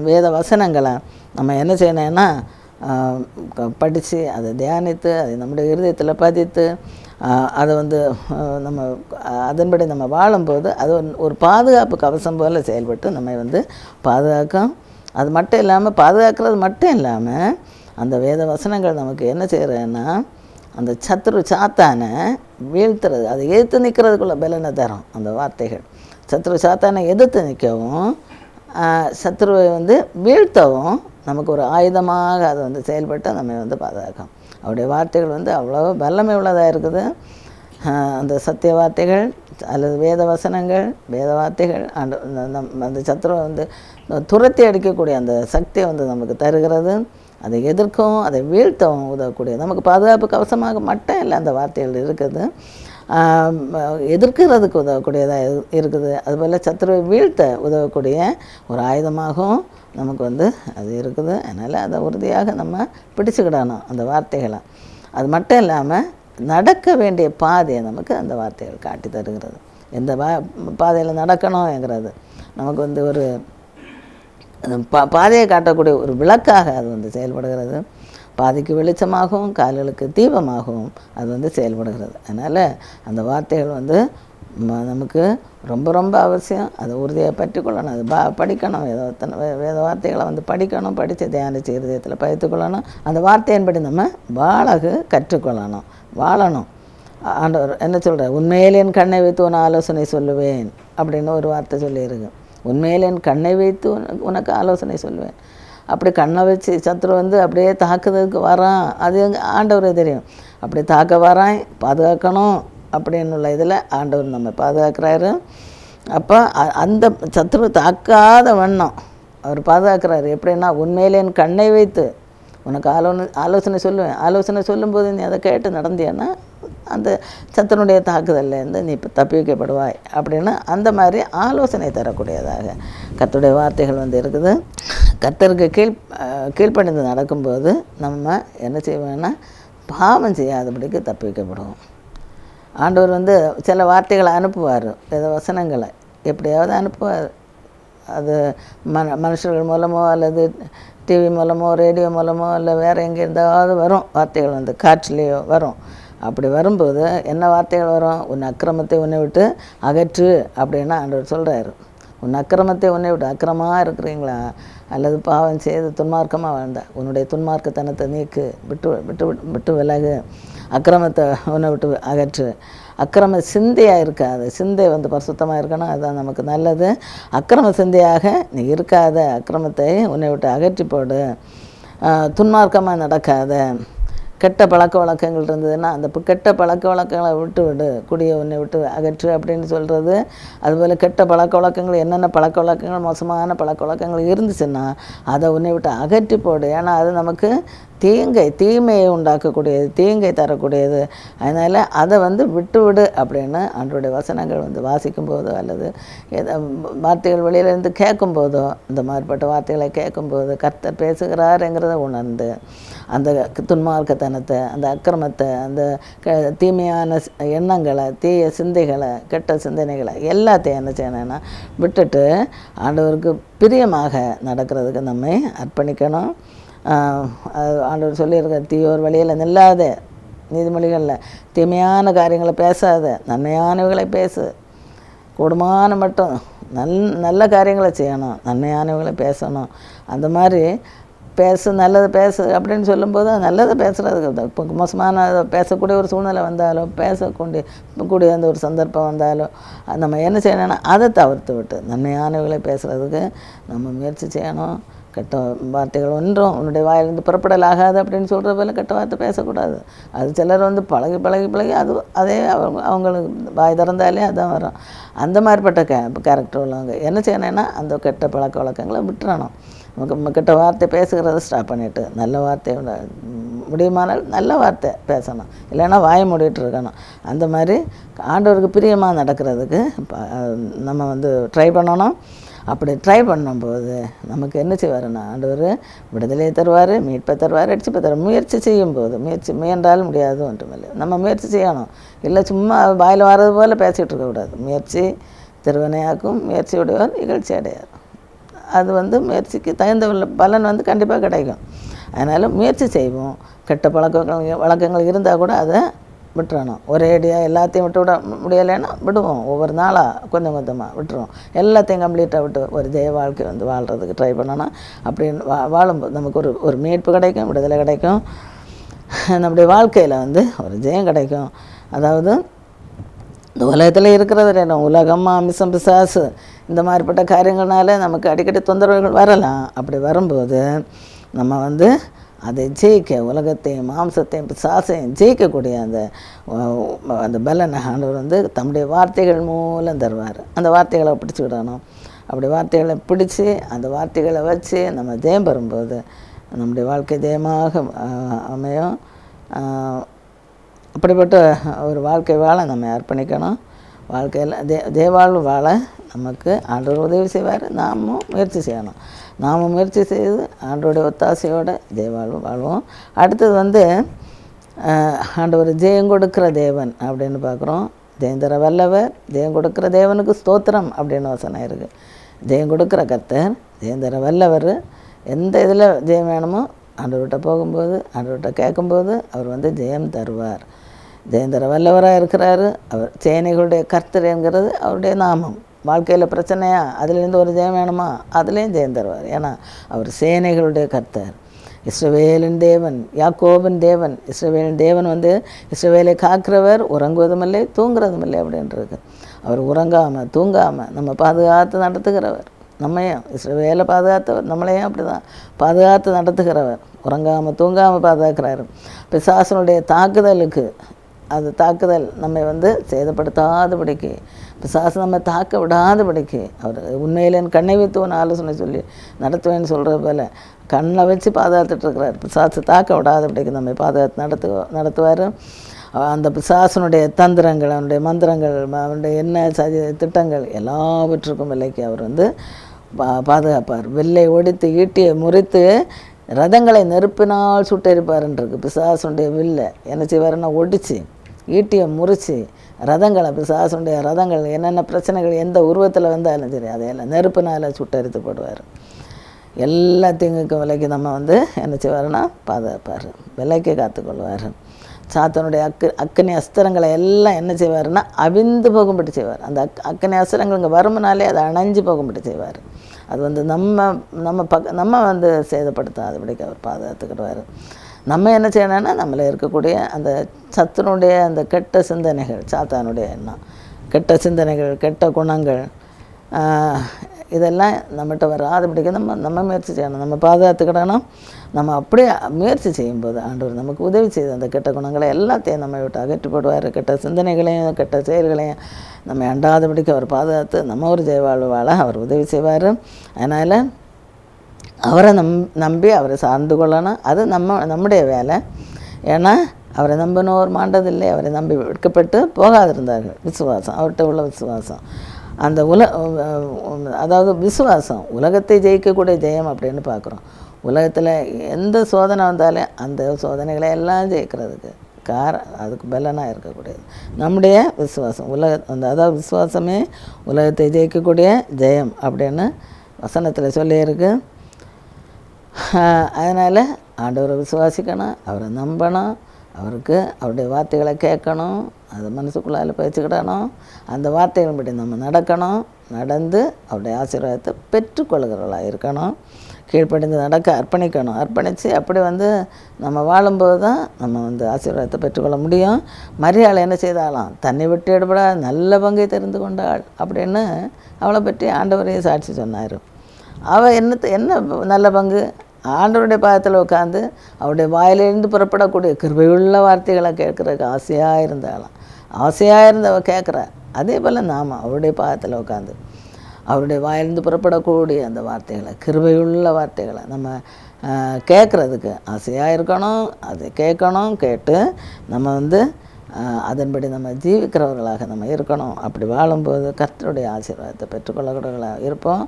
வேத வசனங்களை நம்ம என்ன செய்யணும்னா படித்து அதை தியானித்து அதை நம்முடைய இருதயத்தில் பதித்து அதை நம்ம அதன்படி நம்ம வாழும்போது அது ஒரு பாதுகாப்பு கவசம் போல் செயல்பட்டு நம்மை பாதுகாக்கும். அது மட்டும் இல்லாமல், பாதுகாக்கிறது மட்டும் இல்லாமல் அந்த வேத வசனங்கள் நமக்கு என்ன செய்கிறேன்னா அந்த சத்துரு சாத்தானை வீழ்த்துறது, அதை எதிர்த்து நிற்கிறதுக்குள்ள பலனை தரும். அந்த வார்த்தைகள் சத்துரு சாத்தானை எதிர்த்து நிற்கவும் சத்துருவை வீழ்த்தவும் நமக்கு ஒரு ஆயுதமாக அது செயல்பட்டு நம்ம பாதுகாக்கும். அவருடைய வார்த்தைகள் அவ்வளோ வல்லமை உள்ளதாக இருக்குது. அந்த சத்திய வார்த்தைகள் அல்லது வேத வசனங்கள், வேத வார்த்தைகள் அந்த சத்துருவை துரத்தி அடிக்கக்கூடிய அந்த சக்தியை நமக்கு தருகிறது. அதை எதிர்க்கவும் அதை வீழ்த்தவும் உதவக்கூடிய, நமக்கு பாதுகாப்பு கவசமாக மட்டும் இல்லை அந்த வார்த்தைகள் இருக்குது, எதிர்க்கிறதுக்கு உதவக்கூடியதாக இருக்குது. அதுபோல் சத்துருவை வீழ்த்த உதவக்கூடிய ஒரு ஆயுதமாகவும் நமக்கு அது இருக்குது. அதனால் அதை உறுதியாக நம்ம பிடிச்சுக்கிடணும் அந்த வார்த்தைகளை. அது மட்டும் இல்லாமல் நடக்க வேண்டிய பாதையை நமக்கு அந்த வார்த்தைகள் காட்டி தருகிறது. எந்த பாதையில் நடக்கணுங்கிறது நமக்கு ஒரு பாதையை காட்டக்கூடிய ஒரு விளக்காக அது செயல்படுகிறது. பாதைக்கு வெளிச்சமாகவும் கால்களுக்கு தீபமாகவும் அது செயல்படுகிறது. அதனால் அந்த வார்த்தைகள் நமக்கு ரொம்ப ரொம்ப அவசியம். அதை உறுதியாக பற்றி கொள்ளணும், அது படிக்கணும். வேத வார்த்தைகளை படிக்கணும், படித்து தியானித்து இருதயத்தில் பதித்துக்கொள்ளணும். அந்த வார்த்தையின்படி நம்ம கற்றுக்கொள்ளணும், வாழணும். ஆண்டவர் என்ன சொல்கிறார், உண்மையில் என் கண்ணை வைத்து உன் ஆலோசனை சொல்லுவேன் அப்படின்னு ஒரு வார்த்தை சொல்லியிருக்கு. உண்மையில் என் கண்ணை வைத்து உனக்கு ஆலோசனை சொல்லுவேன். அப்படி கண்ணை வச்சு சத்துரு அப்படியே தாக்குறதுக்கு வரான், அது ஆண்டவரே தெரியும். அப்படி தாக்க வரான், பாதுகாக்கணும் அப்படின்னு உள்ள இதில் ஆண்டவர் நம்ம பாதுகாக்கிறாரு. அப்போ அந்த சத்துரு தாக்காத வண்ணம் அவர் பாதுகாக்கிறாரு. எப்படின்னா, உண்மையிலே என் கண்ணை வைத்து உனக்கு ஆலோசனை சொல்லுவேன். ஆலோசனை சொல்லும்போது நீ அதை கேட்டு நடந்தியன்னா அந்த சத்துனுடைய தாக்குதல்லேருந்து நீ இப்போ தப்பி வைக்கப்படுவாய் அப்படின்னு அந்த மாதிரி ஆலோசனை தரக்கூடியதாக கர்த்தருடைய வார்த்தைகள் இருக்குது. கர்த்தருக்கு கீழ்ப்பணிந்து நடக்கும்போது நம்ம என்ன செய்வோம்னா பாவம் செய்யாதபடிக்கு தப்பி வைக்கப்படுவோம். ஆண்டவர் சில வார்த்தைகளை அனுப்புவார், வேத வசனங்களை எப்படியாவது அனுப்புவார். அது மனுஷர்கள் மூலமோ அல்லது டிவி மூலமோ ரேடியோ மூலமோ இல்லை வேறு எங்கே இருந்தாவது வரும் வார்த்தைகள், காற்றிலேயோ வரும். அப்படி வரும்போது என்ன வார்த்தைகள் வரும், உன் அக்கிரமத்தை உன்னை விட்டு அகற்று அப்படின்னு ஆண்டவர் சொல்கிறாரு. உன் அக்கிரமத்தை உன்னை விட்டு, அக்கிரமாக இருக்கிறீங்களா அல்லது பாவம் செய்து துன்மார்க்கமாக வாழ்ந்த உன்னுடைய துன்மார்க்கத்தனத்தை நீக்கு, விட்டு விலகு, அக்கிரமத்தை உன்னை விட்டு அகற்று. அக்கிரம சிந்தையாக இருக்காது, சிந்தை பரிசுத்தமாக இருக்கணும், அதுதான் நமக்கு நல்லது. அக்கிரம சிந்தையாக நீ இருக்காத, அக்கிரமத்தை உன்னை விட்டு அகற்றி போடு, துன்மார்க்கமாக நடக்காத. கெட்ட பழக்க வழக்கங்கள் இருந்ததுன்னா அந்த கெட்ட பழக்க வழக்கங்களை விட்டு விடு, குடியை உன்னை விட்டு அகற்று அப்படின்னு சொல்கிறது. அதுபோல் கெட்ட பழக்க வழக்கங்கள், என்னென்ன பழக்க வழக்கங்கள், மோசமான பழக்க வழக்கங்கள் இருந்துச்சுன்னா அதை உன்னை விட்டு அகற்றி போடு. ஏன்னா அது நமக்கு தீமையை உண்டாக்கக்கூடியது, தீங்கை தரக்கூடியது. அதனால் அதை விட்டுவிடு அப்படின்னு ஆண்டவருடைய வசனங்கள் வாசிக்கும்போதோ அல்லது வார்த்தைகள் வெளியிலேருந்து கேட்கும்போதோ, இந்த மாதிரிப்பட்ட வார்த்தைகளை கேட்கும்போது கர்த்தர் பேசுகிறாருங்கிறத உணர்ந்து அந்த துன்மார்க்கத்தனத்தை, அந்த அக்கிரமத்தை, அந்த தீமையான எண்ணங்களை, தீய சிந்தைகளை, கெட்ட சிந்தனைகளை எல்லாத்தையும் என்ன செய்யணும்னா விட்டுட்டு ஆண்டவருக்கு பிரியமாக நடக்கிறதுக்கு நம்மை அர்ப்பணிக்கணும். ஆண்டவர் சொல்லியிருக்க, தீயோர் வழியில் நில்லாத, நீதிமொழிகளில் தீமையான காரியங்களை பேசாத, நன்மையானவைகளை பேசு, கூடுமான மட்டும் நல்ல காரியங்களை செய்யணும், நன்மையானவைகளை பேசணும். அந்த மாதிரி பேசு, நல்லதை பேசு அப்படின்னு சொல்லும்போது நல்லதை பேசுகிறதுக்கு, இப்போ மோசமான பேசக்கூடிய ஒரு சூழ்நிலை வந்தாலோ, பேசக்கூடிய அந்த ஒரு சந்தர்ப்பம் வந்தாலோ நம்ம என்ன செய்யணும்னா அதை தவிர்த்து விட்டு நன்மையானவைகளை பேசுகிறதுக்கு நம்ம முயற்சி செய்யணும். கெட்ட வார்த்தைகள் ஒன்றும் உன்னுடைய வாயிலிருந்து புறப்படலாகாது அப்படின்னு சொல்கிற போல கெட்ட வார்த்தை பேசக்கூடாது. அது சிலர் பழகி பழகி பழகி அதே அவங்களுக்கு வாய் திறந்தாலே அதான் வரும். அந்த மாதிரிப்பட்ட கேரக்டர் உள்ளவங்க என்ன செய்யணும்னா அந்த கெட்ட பழக்க வழக்கங்களை விட்டுறணும். நமக்கு கெட்ட வார்த்தை பேசுகிறத ஸ்டாப் பண்ணிவிட்டு நல்ல வார்த்தை முடியுமானால் நல்ல வார்த்தை பேசணும், இல்லைன்னா வாயை மூடிட்டு இருக்கணும். அந்த மாதிரி ஆண்டவருக்கு பிரியமாக நடக்கிறதுக்கு நம்ம ட்ரை பண்ணணும். அப்படி ட்ரை பண்ணும்போது நமக்கு என்ன செய்வாருன்னா ஆண்டவர் விடுதலையை தருவார், மீட்பை தருவார், ரட்சிப்பை தருவார். முயற்சி செய்யும்போது, முயன்றால் முடியாது ஒன்றுமில்லை. நம்ம முயற்சி செய்யணும். இல்லை சும்மா வாயில் வர்றது போல் பேசிகிட்டு இருக்கக்கூடாது. முயற்சி திருவினையாக்கும், முயற்சியுடையவர் இகழ்ச்சி அடையார். அது முயற்சிக்கு தகுந்த பலன் கண்டிப்பாக கிடைக்கும். அதனால் முயற்சி செய்வோம். கெட்ட வழக்கங்கள் இருந்தால் கூட அதை விட்டுறணும். ஒரேடியாக எல்லாத்தையும் விட முடியலைன்னா விடுவோம். ஒவ்வொரு நாளாக கொஞ்சம் கொஞ்சமாக விட்டுருவோம். எல்லாத்தையும் கம்ப்ளீட்டாக விட்டு ஒரு ஜெய வாழ்க்கை வாழ்கிறதுக்கு ட்ரை பண்ணணும். அப்படின்னு வாழும்போது நமக்கு ஒரு மீட்பு கிடைக்கும், விடுதலை கிடைக்கும், நம்முடைய வாழ்க்கையில் ஒரு ஜெயம் கிடைக்கும். அதாவது இந்த உலகத்தில் இருக்கிறது என்ன, உலகம், மாமிசம், பிசாசு, இந்த மாதிரிப்பட்ட காரியங்கள்னால நமக்கு அடிக்கடி தொந்தரவுகள் வரலாம். அப்படி வரும்போது நம்ம அதை ஜெயிக்க, உலகத்தையும் மாம்சத்தையும் பிசாசையும் ஜெயிக்கக்கூடிய அந்த பலனை ஆண்டவர் தம்முடைய வார்த்தைகள் மூலம் தருவார். அந்த வார்த்தைகளை பிடிச்சிக்கிடணும். அப்படி வார்த்தைகளை பிடிச்சி அந்த வார்த்தைகளை வச்சு நம்ம ஜெயம் பெறும்போது நம்முடைய வாழ்க்கை ஜெயமாக அமையும். அப்படிப்பட்ட ஒரு வாழ்க்கை வாழ நம்ம அர்ப்பணிக்கணும். வாழ்க்கையில் ஜெயவாழ்வு வாழ நமக்கு ஆண்டவர் உதவி செய்வார். நாமும் முயற்சி செய்யணும். நாமும் முயற்சி செய்து ஆண்டவருடைய ஒத்தாசையோடு ஜெயவாழ்வு வாழ்வோம். அடுத்தது ஆண்டவர் ஜெயம் கொடுக்கிற தேவன் அப்படின்னு பார்க்குறோம். ஜெயந்தர வல்லவர், ஜெயம் கொடுக்கிற தேவனுக்கு ஸ்தோத்திரம் அப்படின்னு வசனம் இருக்குது. ஜெயம் கொடுக்குற கர்த்தர், ஜெயந்தர வல்லவர். எந்த இதில் ஜெயம் வேணுமோ ஆண்டவர்கிட்ட போகும்போது, ஆண்டவர்கிட்ட கேட்கும்போது அவர் ஜெயம் தருவார். ஜெயந்தர வல்லவராக இருக்கிறாரு. அவர் சேனைகளுடைய கர்த்தர் என்கிறது அவருடைய நாமம். வாழ்க்கையில் பிரச்சனையா, அதுலேருந்து ஒரு ஜெயம் வேணுமா, அதுலேயும் ஜெயம் தருவார். ஏன்னா அவர் சேனைகளுடைய கர்த்தர், இஸ்ரவேலின் தேவன், யாக்கோபின் தேவன். இஸ்ரவேலின் தேவன் இஸ்ரவேலை காக்கிறவர், உறங்குவதும் இல்லை தூங்குறதும் இல்லை அப்படின்றது. அவர் உறங்காமல் தூங்காமல் நம்ம பாதுகாத்து நடத்துகிறவர். நம்மையும் இஸ்ரவேலை பாதுகாத்தவர், நம்மளையும் அப்படி தான் பாதுகாத்து நடத்துகிறவர். உறங்காமல் தூங்காமல் பாதுகாக்கிறாரு. பிசாசனுடைய தாக்குதலுக்கு, அது தாக்குதல் நம்மை சேதப்படுத்தாதபடிக்கு, பிசாசு நம்ம தாக்க விடாதபடிக்கு அவர் உண்மையில் என் கண்ணை வைத்து ஒன்று ஆலோசனை சொல்லி நடத்துவேன்னு சொல்கிறது போல் கண்ணை வச்சு பாதுகாத்துட்ருக்கிறார். பிசாசு தாக்க விடாதபடிக்கு நம்மை பாதுகாத்து நடத்துவார். அந்த பிசாசனுடைய தந்திரங்கள், அவனுடைய மந்திரங்கள், அவனுடைய என்ன திட்டங்கள் எல்லாவற்றுக்கும் விலைக்கு அவர் பாதுகாப்பார். வில்லை ஒடித்து ஈட்டியை முறித்து ரதங்களை நெருப்பினால் சுட்டெரிப்பார்ன்றிருக்கு. பிசாசுடைய வில்லை என்ன செய்வாருன்னா ஒடிச்சு ஈட்டியை முறித்து ரதங்களை, பிசாசுடைய ரதங்கள் என்னென்ன பிரச்சனைகள் எந்த உருவத்தில் வந்தாலும் சரி அதையெல்லாம் நெருப்பினால் சுட்டெரித்து போடுவார். எல்லா தீங்குக்கும் விலைக்கு நம்ம என்ன செய்வாருன்னா பாதுகாப்பார், விலைக்கு காத்துக்கொள்வார். சாத்தனுடைய அக்கனி அஸ்திரங்களை எல்லாம் என்ன செய்வார்னா அவிந்து போகும்படி செய்வார். அந்த அக்கனி அஸ்திரங்கள் இங்கே வருமுனாலே அதை அணைஞ்சு போகும்படி செய்வார். அது நம்ம சேதப்படுத்தாதபடிக்கு அவர் பாதுகாத்துக்கிடுவார். நம்ம என்ன செய்யணும்னா நம்மள இருக்கக்கூடிய அந்த சத்துனுடைய அந்த கெட்ட சிந்தனைகள், சாத்தானுடைய எண்ணம், கெட்ட சிந்தனைகள், கெட்ட குணங்கள், இதெல்லாம் நம்மகிட்ட வராதபடிக்கு நம்ம முயற்சி செய்யணும். நம்ம பாதுகாத்துக்கிடணும். நம்ம அப்படியே முயற்சி செய்யும்போது ஆண்டவர் நமக்கு உதவி செய்து அந்த கெட்ட குணங்களை எல்லாத்தையும் நம்ம விட்டு அகற்றி போடுவார். கெட்ட சிந்தனைகளையும் கெட்ட செயல்களையும் நம்ம அண்டாதபடிக்கு அவர் பாதுகாத்து நம்ம ஒரு ஜெயவாழ்வு வாழ அவர் உதவி செய்வார். அதனால் அவரை நம்பி அவரை சார்ந்து கொள்ளணும். அது நம்முடைய வேலை. ஏன்னா அவரை நம்பினோர் மாண்டதில்லை, அவரை நம்பி விற்கப்பட்டு போகாதிருந்தார்கள். விசுவாசம், அவர்கிட்ட உள்ள விசுவாசம், அந்த அதாவது விசுவாசம் உலகத்தை ஜெயிக்கக்கூடிய ஜெயம் அப்படின்னு பார்க்குறோம். உலகத்தில் எந்த சோதனை வந்தாலும் அந்த சோதனைகளை எல்லாம் ஜெயிக்கிறதுக்கு அதுக்கு பலனாக இருக்கக்கூடியது நம்முடைய விசுவாசம். அதாவது விசுவாசமே உலகத்தை ஜெயிக்கக்கூடிய ஜெயம் அப்படின்னு வசனத்தில் சொல்லியிருக்கு. அதனால் ஆண்டவரை விசுவாசிக்கணும், அவரை நம்பணும், அவருடைய வார்த்தைகளை கேட்கணும், அதை மனசுக்குள்ளால் பேச்சுக்கிடணும், அந்த வார்த்தைகளின்படி நம்ம நடக்கணும், நடந்து அவருடைய ஆசீர்வாதத்தை பெற்றுக்கொள்கிறவர்களாக இருக்கணும். கீழ்ப்படிந்து நடக்க அர்ப்பணிக்கணும். அர்ப்பணித்து அப்படி நம்ம வாழும்போது தான் நம்ம ஆசீர்வாதத்தை பெற்றுக்கொள்ள முடியும். மரியாதை என்ன செய்தாலாம், தன்னை விட்டு எடுபட நல்ல பங்கை தெரிந்து கொண்டாள் அப்படின்னு அவளை பற்றி ஆண்டவரையே சாட்சி சொன்னார். அவள் என்ன நல்ல பங்கு, ஆண்டவருடைய பாதத்தில் உட்காந்து அவருடைய வாயிலிருந்து புறப்படக்கூடிய கிருபையுள்ள வார்த்தைகளை கேட்குறதுக்கு ஆசையாக இருந்தாலாம். ஆசையாக இருந்தவள் கேட்குறா. அதே போல் நாம் அவருடைய பாதத்தில் உட்காந்து அவருடைய வாயிலிருந்து புறப்படக்கூடிய அந்த வார்த்தைகளை, கிருபையுள்ள வார்த்தைகளை நம்ம கேட்குறதுக்கு ஆசையாக இருக்கணும். அதை கேட்கணும். கேட்டு நம்ம அதன்படி நம்ம ஜீவிக்கிறவர்களாக நம்ம இருக்கணும். அப்படி வாழும்போது கர்த்தருடைய ஆசீர்வாதத்தை பெற்றுக்கொள்ளக்கூடியவர்களாக இருப்போம்.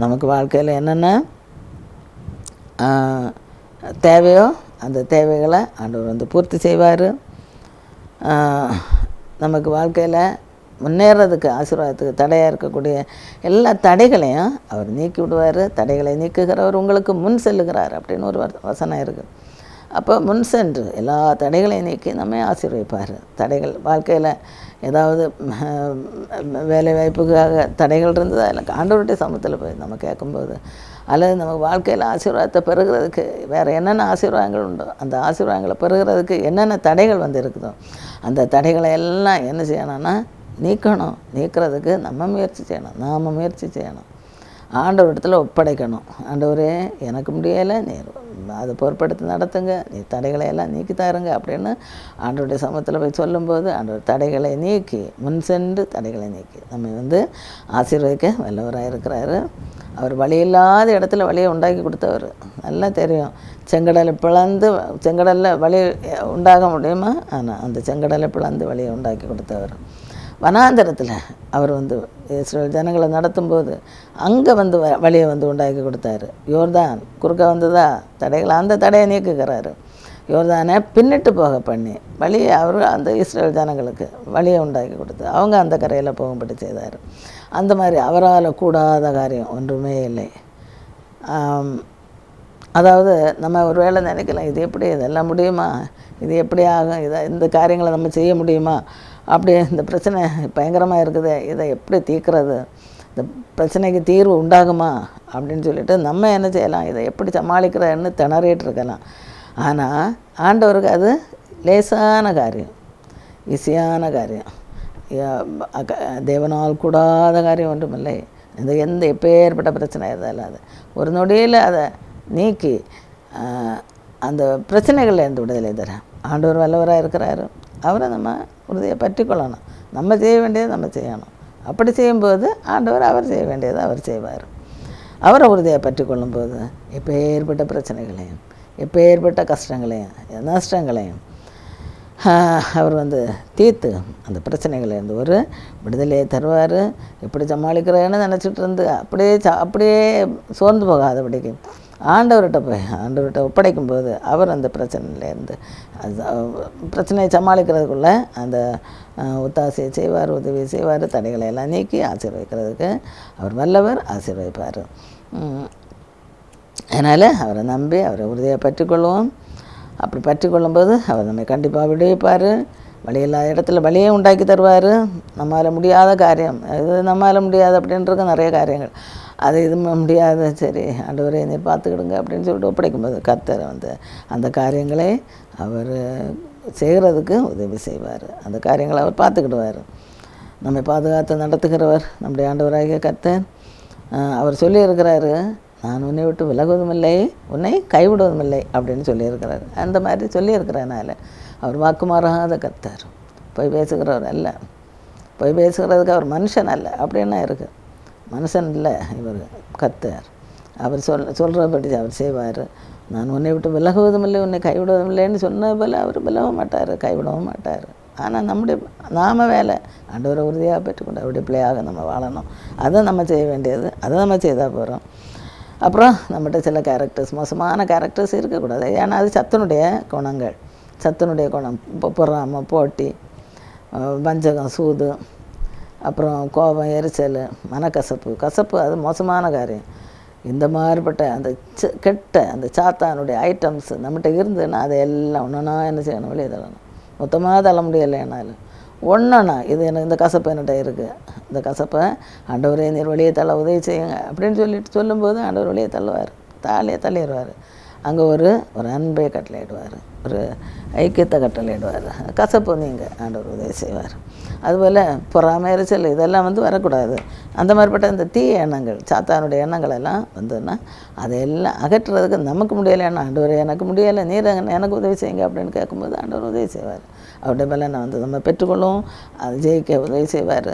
நமக்கு வாழ்க்கையில் என்னென்ன தேவையோ அந்த தேவைகளை ஆண்டவர் பூர்த்தி செய்வார். நமக்கு வாழ்க்கையில் முன்னேறதுக்கு ஆசீர்வாதத்துக்கு தடையாக இருக்கக்கூடிய எல்லா தடைகளையும் அவர் நீக்கி விடுவார். தடைகளை நீக்குகிறவர் உங்களுக்கு முன் செல்லுகிறார் அப்படின்னு ஒரு வசனம் இருக்குது. அப்போ முன் சென்று எல்லா தடைகளையும் நீக்கி நம்ம ஆசீர்வதிப்பார். தடைகள் வாழ்க்கையில் ஏதாவது வேலை வாய்ப்புக்காக தடைகள் இருந்ததா இல்லை ஆண்டவருடைய சமூகத்தில் போய் நம்ம கேட்கும்போது, அல்லது நமக்கு வாழ்க்கையில் ஆசீர்வாதத்தை பெறுகிறதுக்கு வேறு என்னென்ன ஆசீர்வாதங்கள் உண்டோ அந்த ஆசீர்வாதங்களை பெறுகிறதுக்கு என்னென்ன தடைகள் இருக்குதோ அந்த தடைகளை எல்லாம் என்ன செய்யணும்னா நீக்கணும். நீக்கிறதுக்கு நம்ம முயற்சி செய்யணும், நாம் முயற்சி செய்யணும். ஆண்டவரிடத்தில் ஒப்படைக்கணும். ஆண்டவரே எனக்கு முடியலை, நீர் அதை பொறுப்படுத்தி நடத்துங்க, நீ தடைகளை எல்லாம் நீக்கி தாருங்க அப்படின்னு ஆண்டவருடைய சமூகத்தில் போய் சொல்லும்போது ஆண்டவர் தடைகளை நீக்கி முன் சென்று தடைகளை நீக்கி நம்ம ஆசீர்வதிக்க வல்லவராக இருக்கிறாரு. அவர் வழி இல்லாத இடத்துல வழியை உண்டாக்கி கொடுத்தவர். நல்லா தெரியும். செங்கடலில் வழி உண்டாக முடியுமா? ஆனால் அந்த செங்கடலை பிளந்து வழியை உண்டாக்கி கொடுத்தவர். வனாந்தரத்தில் அவர் இஸ்ரேல் ஜனங்களை நடத்தும்போது அங்கே வழியை உண்டாக்கி கொடுத்தாரு. யோர்தான் குறுக்க வந்ததா தடைகளை, அந்த தடையை நீக்குகிறாரு. யோர்தானை பின்னிட்டு போக பண்ணி வழியை அவர் அந்த இஸ்ரேல் ஜனங்களுக்கு வழியை உண்டாக்கி கொடுத்து அவங்க அந்த கரையில் போகும்படி செய்தார். அந்த மாதிரி அவரால் கூடாத காரியம் ஒன்றுமே இல்லை. அதாவது நம்ம ஒரு வேளை நினைக்கலாம், இது எப்படி, இதெல்லாம் முடியுமா, இது எப்படி ஆகும், இந்த காரியங்களை நம்ம செய்ய முடியுமா, அப்படி இந்த பிரச்சனை பயங்கரமாக இருக்குது, இதை எப்படி தீர்க்கிறது, இந்த பிரச்சனைக்கு தீர்வு உண்டாகுமா அப்படின்னு சொல்லிட்டு நம்ம என்ன செய்யலாம், இதை எப்படி சமாளிக்கிறன்னு திணறிட்டு இருக்கலாம். ஆனால் ஆண்டவருக்கு அது லேசான காரியம், ஈஸியான காரியம், தேவனால் கூடாத காரியம் ஒன்றுமில்லை. எந்த எப்பேற்பட்ட பிரச்சனை இருந்தாலும் அது ஒரு நொடியில் அதை நீக்கி அந்த பிரச்சனைகள்லேருந்து விடுதலை தர ஆண்டவர் வல்லவராக இருக்கிறாரு. அவரை நம்ம உறுதியை பற்றி கொள்ளணும். நம்ம செய்ய வேண்டியதை நம்ம செய்யணும். அப்படி செய்யும்போது ஆண்டவர் அவர் செய்ய வேண்டியதை அவர் செய்வார். அவரை உறுதியை பற்றி கொள்ளும்போது எப்போ ஏற்பட்ட பிரச்சனைகளையும் எப்போ ஏற்பட்ட கஷ்டங்களையும் நஷ்டங்களையும் அவர் தீர்த்து அந்த பிரச்சனைகள்லேருந்து ஒரு விடுதலையை தருவார். எப்படி சமாளிக்கிறேன்னு நினச்சிட்டு இருந்து அப்படியே சோர்ந்து போகாதபடிக்கு ஆண்டவர்கிட்ட ஒப்படைக்கும்போது அவர் அந்த பிரச்சனையிலேருந்து பிரச்சனையை சமாளிக்கிறதுக்குள்ளே அந்த ஒத்தாசையை செய்வார், உதவி செய்வார், தடைகளை எல்லாம் நீக்கி ஆசீர்வதிக்கிறதுக்கு அவர் வல்லவர், ஆசீர்வதிப்பார். அதனால் அவரை நம்பி அவரை உறுதியாக பற்றிக்கொள்வோம். அப்படி பற்றிக்கொள்ளும்போது அவர் நம்மை கண்டிப்பாக விடுவிப்பார். வழியில்லாத இடத்துல வழியே உண்டாக்கி தருவார். நம்மளால் முடியாத காரியம், இது நம்மளால் முடியாது அப்படின்றது நிறைய காரியங்கள், அது இது முடியாது, சரி ஆண்டவரே நீர் பார்த்துக்கிடுங்க அப்படின்னு சொல்லிட்டு ஒப்படைக்கும்போது கர்த்தர் அந்த காரியங்களை அவர் செய்கிறதுக்கு உதவி செய்வார். அந்த காரியங்களை அவர் பார்த்துக்கிடுவார். நம்மை பாதுகாத்து நடத்துகிறவர் நம்முடைய ஆண்டவராகிய கர்த்தர். அவர் சொல்லியிருக்கிறாரு, நான் உன்னை விட்டு விலகுவதும் இல்லை, உன்னை கைவிடுவதும் இல்லை அப்படின்னு சொல்லியிருக்கிறார். அந்த மாதிரி சொல்லியிருக்கிறனால அவர் வாக்கு மாறாத கர்த்தர், பொய் பேசுகிறவர் அல்ல. பொய் பேசுகிறதுக்கு அவர் மனுஷன் அல்ல அப்படின்னா இருக்குது. மனுஷன் இல்லை இவர் கர்த்தர். அவர் சொல்கிறபடி அவர் செய்வார். நான் உன்னை விட்டு விலகுவதும் இல்லை, உன்னை கைவிடுவதும் இல்லைன்னு சொன்ன போல் அவர் விலகவும் மாட்டார், கைவிடவும் மாட்டார். ஆனால் நாம வேலை ஆண்டவரை உறுதியாக பெற்றுக்கொண்டு அவருடைய பிள்ளையாக நம்ம வாழணும். அதை நம்ம செய்ய வேண்டியது, அதை நம்ம செய்தால் போகிறோம். அப்புறம் நம்மகிட்ட சில கேரக்டர்ஸ், மோசமான கேரக்டர்ஸ் இருக்கக்கூடாது. ஏன்னா அது சத்துனுடைய குணங்கள். சத்துனுடைய குணம் பொறாமை, போட்டி, வஞ்சகம், சூது, அப்புறம் கோபம், எரிச்சல், கசப்பு அது மோசமான காரியம். இந்த மாதிரிப்பட்ட அந்த கெட்ட அந்த சாத்தானுடைய ஐட்டம்ஸ் நம்மகிட்ட இருந்துன்னா அதை எல்லாம் ஒன்றுனா என்ன செய்யணும், வெளியே தள்ளணும். மொத்தமாக தள்ள முடியலை. என்னாலும் ஒன்றுண்ணா இது எனக்கு இந்த கசப்பு என்கிட்ட இருக்குது, இந்த கசப்பை ஆண்டவரே நீர் வெளியே தள்ள உதவி செய்யுங்க அப்படின்னு சொல்லும்போது ஆண்டவர் வெளியே தள்ளுவார், தள்ளிடுவார். அங்கே ஒரு அன்பை கட்டளையிடுவார், ஒரு ஐக்கியத்தை கட்டளையிடுவார். கசப்பு நீங்கள் ஆண்டவர் உதவி செய்வார். அதுபோல் பொறாமை, எரிச்சல் இதெல்லாம் வரக்கூடாது. அந்த மாதிரிப்பட்ட இந்த தீய எண்ணங்கள், சாத்தானுடைய எண்ணங்கள் எல்லாம் அதையெல்லாம் அகற்றுறதுக்கு நமக்கு முடியலைன்னா ஆண்டவர் எனக்கு முடியலை, நீர் எனக்கு உதவி செய்யுங்க அப்படின்னு கேட்கும்போது ஆண்டவர் உதவி செய்வார். அவருடைய பலனை நம்ம பெற்றுக்கொள்ளும், அது ஜெயிக்க உதவி செய்வார்.